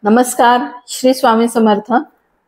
नमस्कार, श्री स्वामी समर्थ।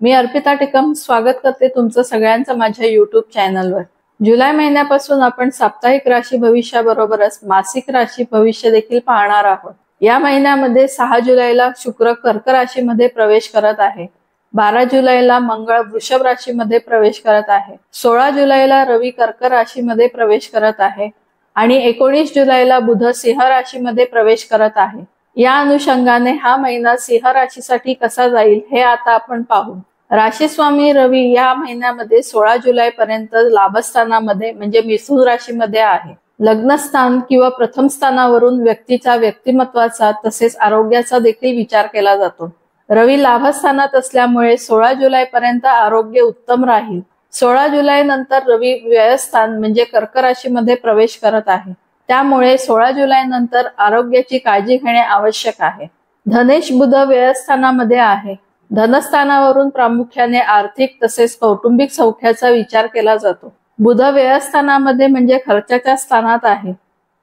मी अर्पिता टिकम स्वागत करते तुमचं सगळ्यांचं माझ्या यूट्यूब चॅनलवर। जुलै महिन्यापासून आपण साप्ताहिक राशी भविष्याबरोबरच मासिक राशी भविष्य देखील पाहणार आहोत। या महिन्यामध्ये 6 जुलैला शुक्र कर्क राशीमध्ये प्रवेश करत आहे, 12 जुलैला मंगळ वृषभ राशीमध्ये प्रवेश करत आहे, 16 जुलैला रवी कर्क राशीमध्ये प्रवेश करत आहे आणि 19 जुलैला बुध सिंह राशीमध्ये प्रवेश करत आहे। या अनुषंगाने हा महिना सिंह राशीसाठी कसा जाईल हे आता आपण पाहू। राशीस्वामी रवी या महिन्यामध्ये 16 जुलै पर्यंत लाभस्थानामध्ये म्हणजे मिथुन राशीमध्ये आहे। लग्नस्थान किंवा प्रथम स्थानावरून व्यक्तीच्या व्यक्तिमत्वाचा तसेच आरोग्याचा देखील विचार केला जातो। रवी लाभस्थानात असल्यामुळे 16 जुलै पर्यंत आरोग्य उत्तम राहील। 16 जुलै नंतर रवी व्ययस्थान म्हणजे कर्क राशीमध्ये प्रवेश करत आहे, त्यामुळे 16 जुलै नंतर आरोग्याची काळजी घेणे आवश्यक आहे। धनेश बुध व्ययस्थानामध्ये आहे। धनस्थानावरून प्रामुख्याने आर्थिक तसेच कौटुंबिक सौख्याचा विचार केला जातो। बुध व्ययस्थानामध्ये म्हणजे खर्चाच्या स्थानात आहे,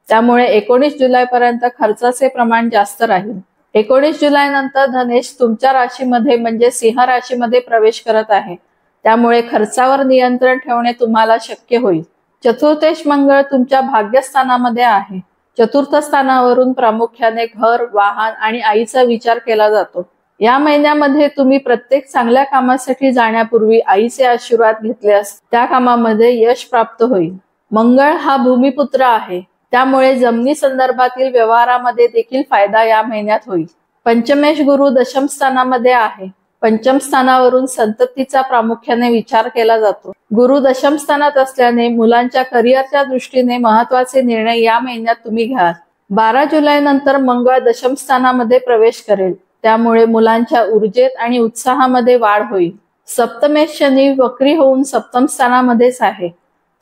त्यामुळे 19 जुलै पर्यंत खर्चाचे प्रमाण जास्त राहील। 19 जुलै नंतर धनेश तुमच्या राशीमध्ये म्हणजे सिंह राशीमध्ये प्रवेश करत आहे, त्यामुळे खर्चावर नियंत्रण ठेवणे तुम्हाला शक्य होईल। चतुर्थेश मंगळ तुमच्या भाग्यस्थानामध्ये आहे। चतुर्थ स्थानावरून प्रामुख्याने घर, वाहन आणि आईचा विचार केला जातो। या महिन्यामध्ये तुम्ही प्रत्येक चांगल्या कामासाठी जाण्यापूर्वी आईचे आशीर्वाद घेतल्यास त्या कामामध्ये यश प्राप्त होईल। मंगळ हा भूमिपुत्र आहे, त्यामुळे जमिनी संदर्भातील व्यवहारामध्ये देखील फायदा या महिन्यात होईल। पंचमेश गुरु दशम स्थानामध्ये आहे। पंचम स्थानावरून संततीचा प्रामुख्याने विचार केला जातो। गुरु दशम स्थानात असल्याने मुलांच्या करिअरच्या दृष्टीने महत्त्वाचे निर्णय या महिन्यात तुम्ही घ्याल। 12 जुलै नंतर मंगळ दशम स्थानामध्ये प्रवेश करेल, त्यामुळे मुलांच्या ऊर्जेत आणि उत्साहामध्ये वाढ होईल। सप्तमेश शनी वक्री होऊन सप्तम स्थानामध्येच आहे।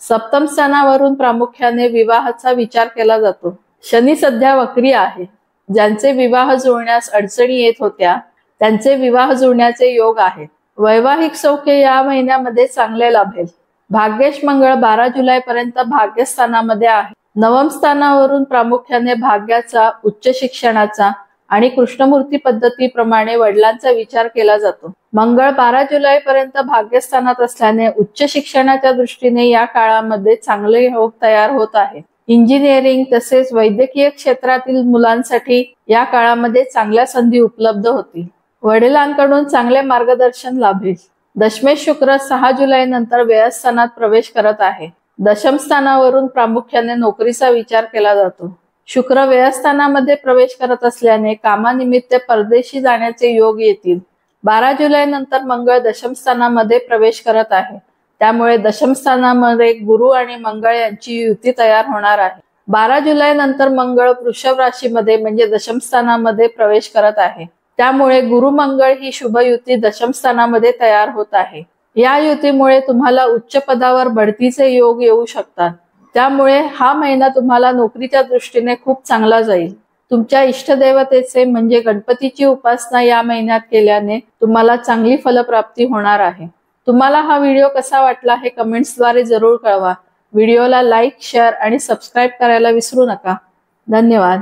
सप्तम स्थानावरून प्रामुख्याने विवाहाचा विचार केला जातो। शनी सध्या वक्री आहे। ज्यांचे विवाह जुळण्यास अडचणी येत होत्या त्यांचे विवाह जुळण्याचे योग आहेत। वैवाहिक सौख्य या महिन्यामध्ये चांगले लाभेल। भाग्येश मंगळ 12 जुलै पर्यंत भाग्यस्थानामध्ये आहे। नवम स्थानावरून प्रामुख्याने भाग्याचा, उच्च शिक्षणाचा आणि कृष्णमूर्ती पद्धतीप्रमाणे वडिलांचा विचार केला जातो। मंगळ 12 जुलै पर्यंत भाग्यस्थानात असल्याने उच्च शिक्षणाच्या दृष्टीने या काळामध्ये चांगले योग तयार होत आहे। इंजिनिअरिंग तसेच वैद्यकीय क्षेत्रातील मुलांसाठी या काळामध्ये चांगल्या संधी उपलब्ध होतील। वडिलांकडून चांगले मार्गदर्शन लाभेल। दशमेश शुक्र 6 जुलै नंतर व्ययस्थानात प्रवेश करत आहे। दशम स्थानावरून प्रामुख्याने नोकरीचा विचार केला जातो। शुक्र व्ययस्थानामध्ये प्रवेश करत असल्याने कामानिमित्त परदेशी जाण्याचे योग येतील। 12 जुलै नंतर मंगळ दशम स्थानामध्ये प्रवेश करत आहे, त्यामुळे दशम स्थानामध्ये गुरु आणि मंगळ यांची युती तयार होणार आहे। 12 जुलै नंतर मंगळ वृषभ राशीमध्ये म्हणजे दशम स्थानामध्ये प्रवेश करत आहे, त्यामुळे गुरु मंगळ ही शुभ युती दशम स्थानामध्ये तयार होत आहे। या युतीमुळे तुम्हाला उच्च पदावर बढतीचे योग येऊ शकतात, त्यामुळे हा महिना तुम्हाला नोकरीच्या दृष्टीने खूप चांगला जाईल। तुमच्या इष्टदेवतेचे म्हणजे गणपतीची उपासना या महिन्यात केल्याने तुम्हाला चांगली फलप्राप्ती होणार आहे। तुम्हाला हा व्हिडिओ कसा वाटला हे कमेंट्सद्वारे जरूर कळवा। व्हिडिओला लाईक, शेअर आणि सबस्क्राईब करायला विसरू नका। धन्यवाद।